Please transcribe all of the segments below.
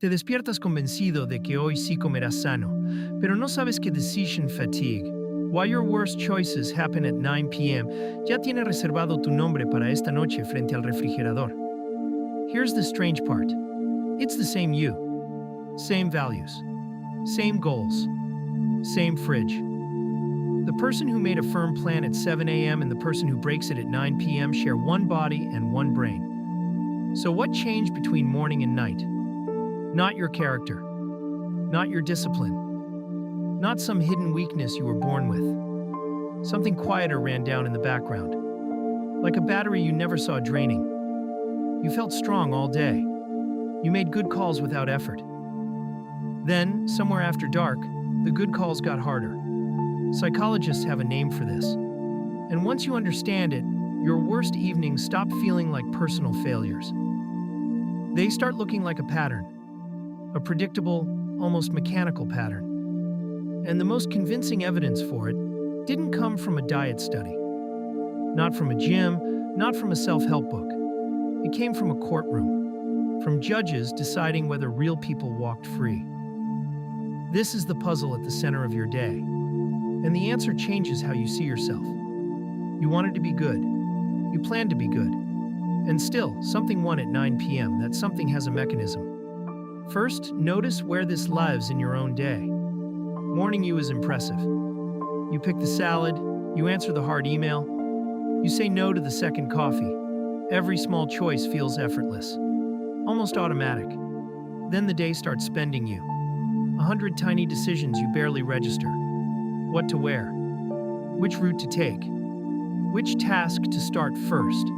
Te despiertas convencido de que hoy sí comerás sano, pero no sabes que decision fatigue, why your worst choices happen at 9 p.m., ya tiene reservado tu nombre para esta noche frente al refrigerador. Here's the strange part. It's the same you. Same values. Same goals. Same fridge. The person who made a firm plan at 7 a.m. and the person who breaks it at 9 p.m. share one body and one brain. So what changed between morning and night? Not your character. Not your discipline. Not some hidden weakness you were born with. Something quieter ran down in the background. Like a battery you never saw draining. You felt strong all day. You made good calls without effort. Then, somewhere after dark, the good calls got harder. Psychologists have a name for this. And once you understand it, your worst evenings stop feeling like personal failures. They start looking like a pattern. A predictable, almost mechanical pattern. And the most convincing evidence for it didn't come from a diet study. Not from a gym, not from a self-help book. It came from a courtroom. From judges deciding whether real people walked free. This is the puzzle at the center of your day. And the answer changes how you see yourself. You wanted to be good. You planned to be good. And still, something won at 9 p.m. That something has a mechanism. First, notice where this lives in your own day. Morning you is impressive. You pick the salad, you answer the hard email, you say no to the second coffee. Every small choice feels effortless. Almost automatic. Then the day starts spending you. 100 tiny decisions you barely register. What to wear. Which route to take. Which task to start first.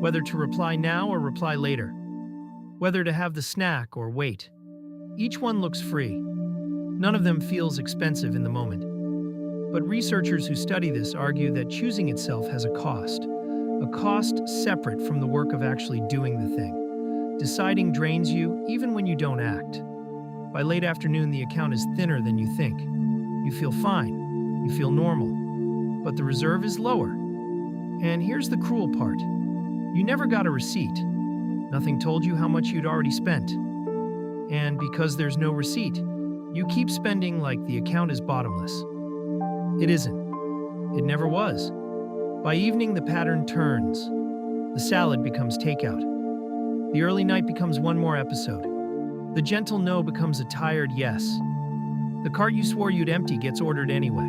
Whether to reply now or reply later. Whether to have the snack or wait. Each one looks free. None of them feels expensive in the moment. But researchers who study this argue that choosing itself has a cost separate from the work of actually doing the thing. Deciding drains you even when you don't act. By late afternoon, the account is thinner than you think. You feel fine. You feel normal. But the reserve is lower. And here's the cruel part. You never got a receipt. Nothing told you how much you'd already spent. And because there's no receipt, you keep spending like the account is bottomless. It isn't. It never was. By evening, the pattern turns. The salad becomes takeout. The early night becomes one more episode. The gentle no becomes a tired yes. The cart you swore you'd empty gets ordered anyway.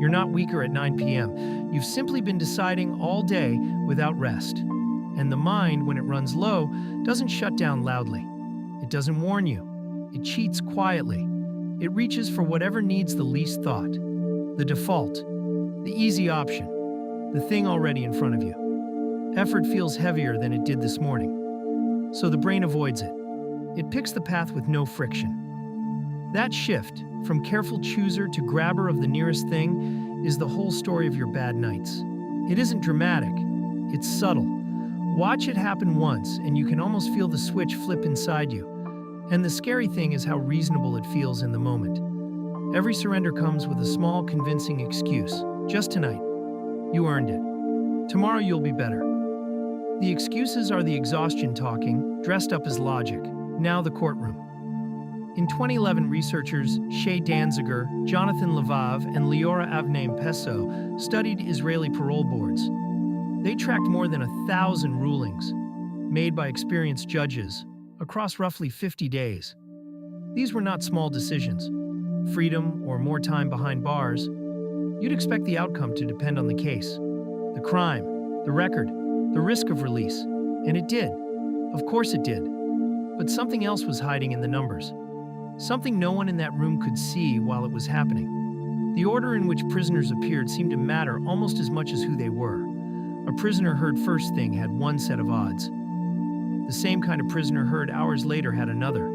You're not weaker at 9 p.m. You've simply been deciding all day without rest. And the mind, when it runs low, doesn't shut down loudly. It doesn't warn you. It cheats quietly. It reaches for whatever needs the least thought. The default. The easy option. The thing already in front of you. Effort feels heavier than it did this morning. So the brain avoids it. It picks the path with no friction. That shift, from careful chooser to grabber of the nearest thing, is the whole story of your bad nights. It isn't dramatic. It's subtle. Watch it happen once, and you can almost feel the switch flip inside you. And the scary thing is how reasonable it feels in the moment. Every surrender comes with a small, convincing excuse. Just tonight. You earned it. Tomorrow you'll be better. The excuses are the exhaustion talking, dressed up as logic. Now the courtroom. In 2011, researchers Shay Danziger, Jonathan Levav, and Liora Avnei-Peso studied Israeli parole boards. They tracked more than 1,000 rulings, made by experienced judges, across roughly 50 days. These were not small decisions. Freedom or more time behind bars. You'd expect the outcome to depend on the case, the crime, the record, the risk of release. And it did. Of course it did. But something else was hiding in the numbers. Something no one in that room could see while it was happening. The order in which prisoners appeared seemed to matter almost as much as who they were. A prisoner heard first thing had one set of odds. The same kind of prisoner heard hours later had another.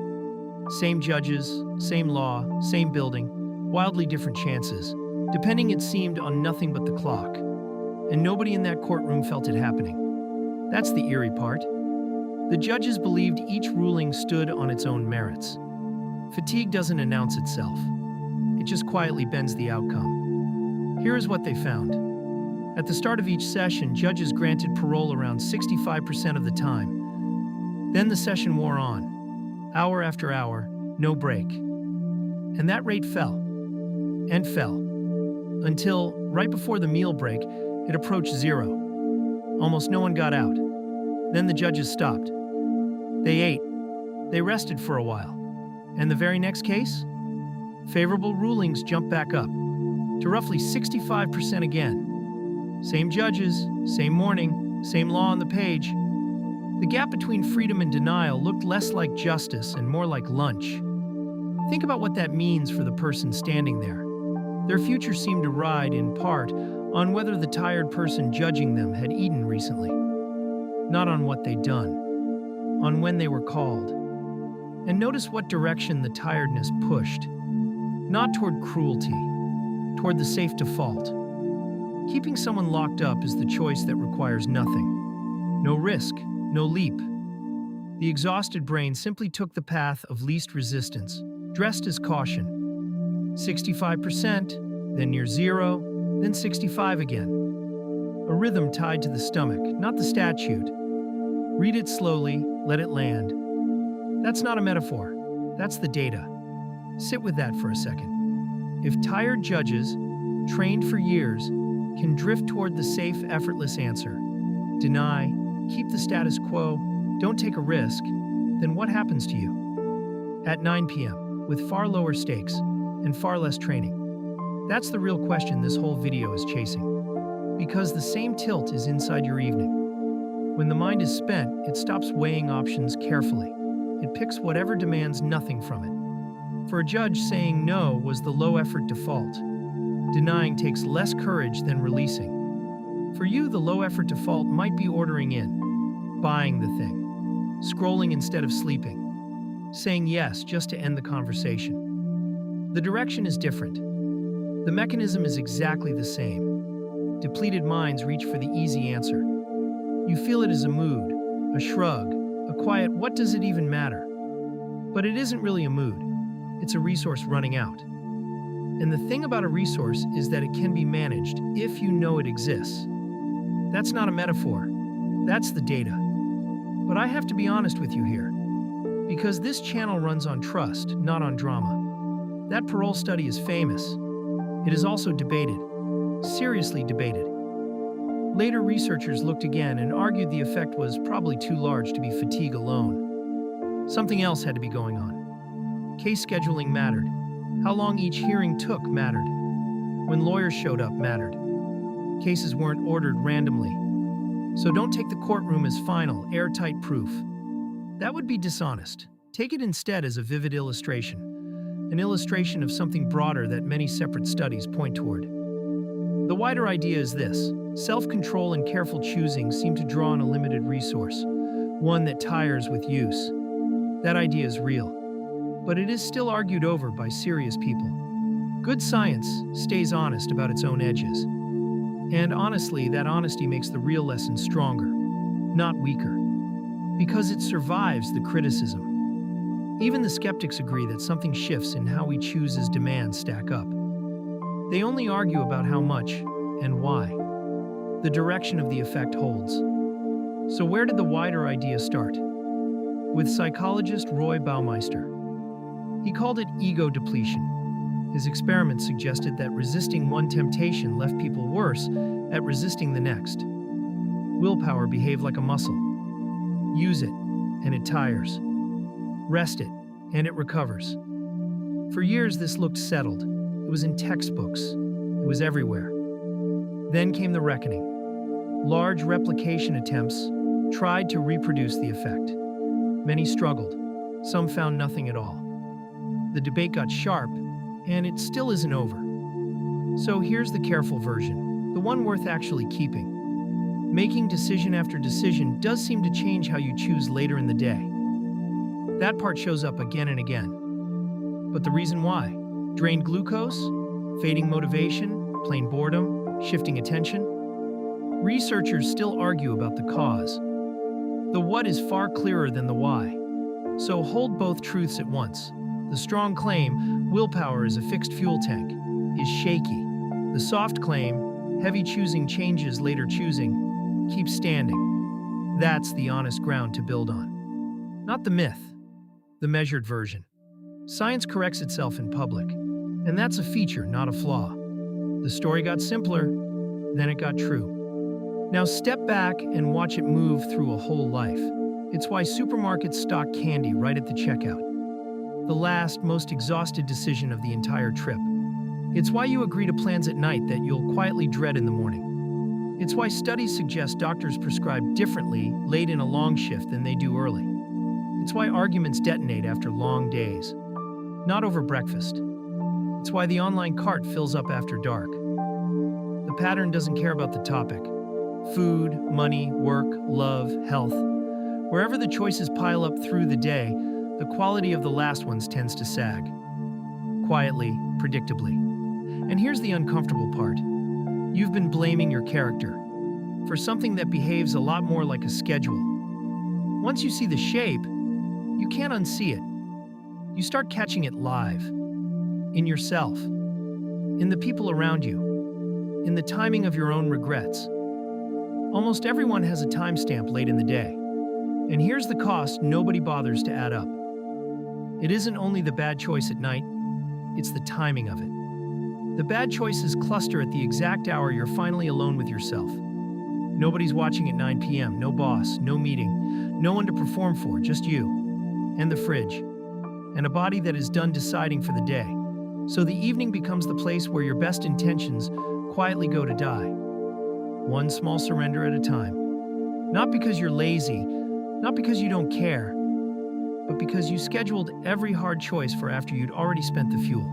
Same judges, same law, same building, wildly different chances, depending it seemed on nothing but the clock. And nobody in that courtroom felt it happening. That's the eerie part. The judges believed each ruling stood on its own merits. Fatigue doesn't announce itself. It just quietly bends the outcome. Here is what they found. At the start of each session, judges granted parole around 65% of the time. Then the session wore on. hour after hour, no break. And that rate fell, and fell, until, right before the meal break, it approached zero. Almost no one got out. Then the judges stopped. They ate. They rested for a while. And the very next case? Favorable rulings jumped back up to roughly 65% again. Same judges, same morning, same law on the page. The gap between freedom and denial looked less like justice and more like lunch. Think about what that means for the person standing there. Their future seemed to ride, in part, on whether the tired person judging them had eaten recently. Not on what they'd done, on when they were called. And notice what direction the tiredness pushed. Not toward cruelty, toward the safe default. Keeping someone locked up is the choice that requires nothing. No risk, no leap. The exhausted brain simply took the path of least resistance, dressed as caution. 65%, then near zero, then 65 again. A rhythm tied to the stomach, not the statute. Read it slowly, let it land. That's not a metaphor, that's the data. Sit with that for a second. If tired judges, trained for years, can drift toward the safe, effortless answer, deny, keep the status quo, don't take a risk, then what happens to you? At 9 p.m., with far lower stakes and far less training. That's the real question this whole video is chasing. Because the same tilt is inside your evening. When the mind is spent, it stops weighing options carefully. It picks whatever demands nothing from it. For a judge, saying no was the low-effort default. Denying takes less courage than releasing. For you, the low-effort default might be ordering in, buying the thing, scrolling instead of sleeping, saying yes just to end the conversation. The direction is different. The mechanism is exactly the same. Depleted minds reach for the easy answer. You feel it as a mood, a shrug, a quiet "what does it even matter?" But it isn't really a mood. It's a resource running out. And the thing about a resource is that it can be managed if you know it exists. That's not a metaphor. That's the data. But I have to be honest with you here. Because this channel runs on trust, not on drama. That parole study is famous. It is also debated. Seriously debated. Later researchers looked again and argued the effect was probably too large to be fatigue alone. Something else had to be going on. Case scheduling mattered. How long each hearing took mattered. When lawyers showed up mattered. Cases weren't ordered randomly. So don't take the courtroom as final, airtight proof. That would be dishonest. Take it instead as a vivid illustration. An illustration of something broader that many separate studies point toward. The wider idea is this. Self-control and careful choosing seem to draw on a limited resource, one that tires with use. That idea is real. But it is still argued over by serious people. Good science stays honest about its own edges. And honestly, that honesty makes the real lesson stronger, not weaker. Because it survives the criticism. Even the skeptics agree that something shifts in how we choose as demands stack up. They only argue about how much and why. The direction of the effect holds. So where did the wider idea start? With psychologist Roy Baumeister. He called it ego depletion. His experiments suggested that resisting one temptation left people worse at resisting the next. Willpower behaved like a muscle. Use it, and it tires. Rest it, and it recovers. For years, this looked settled. It was in textbooks. It was everywhere. Then came the reckoning. Large replication attempts tried to reproduce the effect. Many struggled. Some found nothing at all. The debate got sharp, and it still isn't over. So here's the careful version, the one worth actually keeping. Making decision after decision does seem to change how you choose later in the day. That part shows up again and again. But the reason why? Drained glucose? Fading motivation? Plain boredom? Shifting attention? Researchers still argue about the cause. The what is far clearer than the why. So hold both truths at once. The strong claim, willpower is a fixed fuel tank, is shaky. The soft claim, heavy choosing changes later choosing, keeps standing. That's the honest ground to build on. Not the myth, the measured version. Science corrects itself in public, and that's a feature, not a flaw. The story got simpler, then it got true. Now step back and watch it move through a whole life. It's why supermarkets stock candy right at the checkout. The last, most exhausted decision of the entire trip. It's why you agree to plans at night that you'll quietly dread in the morning. It's why studies suggest doctors prescribe differently late in a long shift than they do early. It's why arguments detonate after long days, not over breakfast. It's why the online cart fills up after dark. The pattern doesn't care about the topic. Food, money, work, love, health. Wherever the choices pile up through the day, the quality of the last ones tends to sag. Quietly, predictably. And here's the uncomfortable part. You've been blaming your character for something that behaves a lot more like a schedule. Once you see the shape, you can't unsee it. You start catching it live. In yourself. In the people around you. In the timing of your own regrets. Almost everyone has a timestamp late in the day. And here's the cost nobody bothers to add up. It isn't only the bad choice at night, it's the timing of it. The bad choices cluster at the exact hour you're finally alone with yourself. Nobody's watching at 9 p.m., no boss, no meeting, no one to perform for, just you, and the fridge, and a body that is done deciding for the day. So the evening becomes the place where your best intentions quietly go to die. One small surrender at a time. Not because you're lazy, not because you don't care, but because you scheduled every hard choice for after you'd already spent the fuel.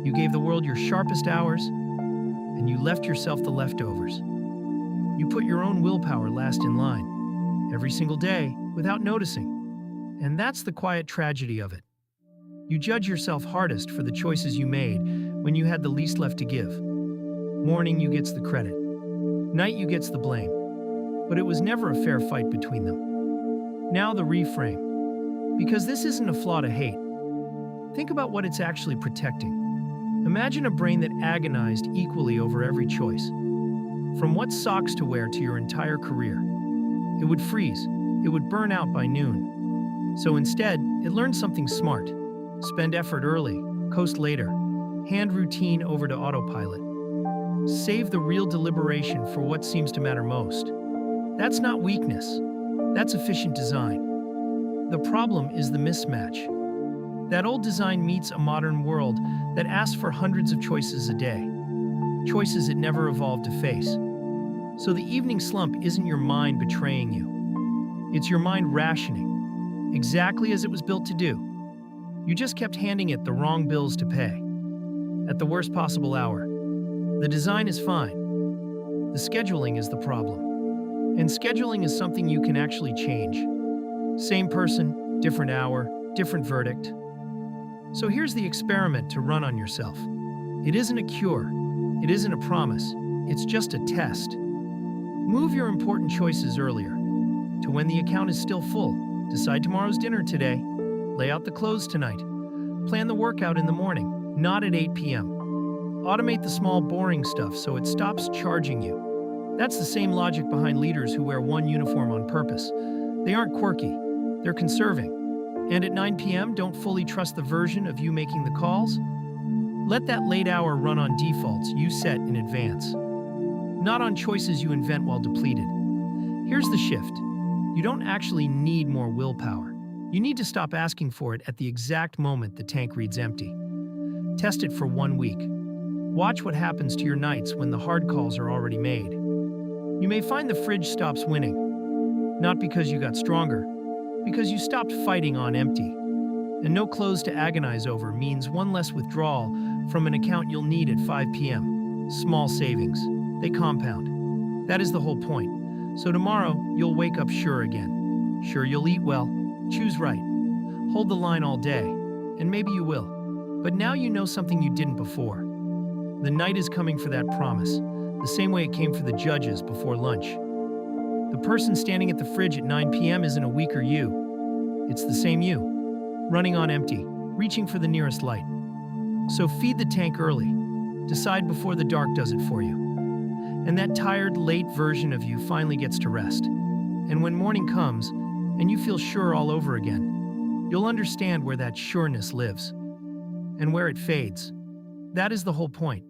You gave the world your sharpest hours, and you left yourself the leftovers. You put your own willpower last in line, every single day, without noticing. And that's the quiet tragedy of it. You judge yourself hardest for the choices you made when you had the least left to give. Morning you gets the credit. Night you gets the blame. But it was never a fair fight between them. Now the reframe. Because this isn't a flaw to hate. Think about what it's actually protecting. Imagine a brain that agonized equally over every choice. From what socks to wear to your entire career. It would freeze. It would burn out by noon. So instead, it learned something smart. Spend effort early, coast later, hand routine over to autopilot. Save the real deliberation for what seems to matter most. That's not weakness. That's efficient design. The problem is the mismatch. That old design meets a modern world that asks for hundreds of choices a day. Choices it never evolved to face. So the evening slump isn't your mind betraying you. It's your mind rationing, exactly as it was built to do. You just kept handing it the wrong bills to pay. At the worst possible hour. The design is fine. The scheduling is the problem. And scheduling is something you can actually change. Same person, different hour, different verdict. So here's the experiment to run on yourself. It isn't a cure. It isn't a promise. It's just a test. Move your important choices earlier, to when the account is still full. Decide tomorrow's dinner today. Lay out the clothes tonight. Plan the workout in the morning, not at 8 p.m. Automate the small, boring stuff so it stops charging you. That's the same logic behind leaders who wear one uniform on purpose. They aren't quirky. They're conserving. And at 9 p.m., don't fully trust the version of you making the calls. Let that late hour run on defaults you set in advance, not on choices you invent while depleted. Here's the shift. You don't actually need more willpower. You need to stop asking for it at the exact moment the tank reads empty. Test it for 1 week. Watch what happens to your nights when the hard calls are already made. You may find the fridge stops winning, not because you got stronger, because you stopped fighting on empty. And no clothes to agonize over means one less withdrawal from an account you'll need at 5 p.m. Small savings. They compound. That is the whole point. So tomorrow, you'll wake up sure again. Sure you'll eat well. Choose right. Hold the line all day. And maybe you will. But now you know something you didn't before. The night is coming for that promise, the same way it came for the judges before lunch. The person standing at the fridge at 9 p.m. isn't a weaker you. It's the same you, running on empty, reaching for the nearest light. So feed the tank early. Decide before the dark does it for you. And that tired, late version of you finally gets to rest. And when morning comes, and you feel sure all over again, you'll understand where that sureness lives and where it fades. That is the whole point.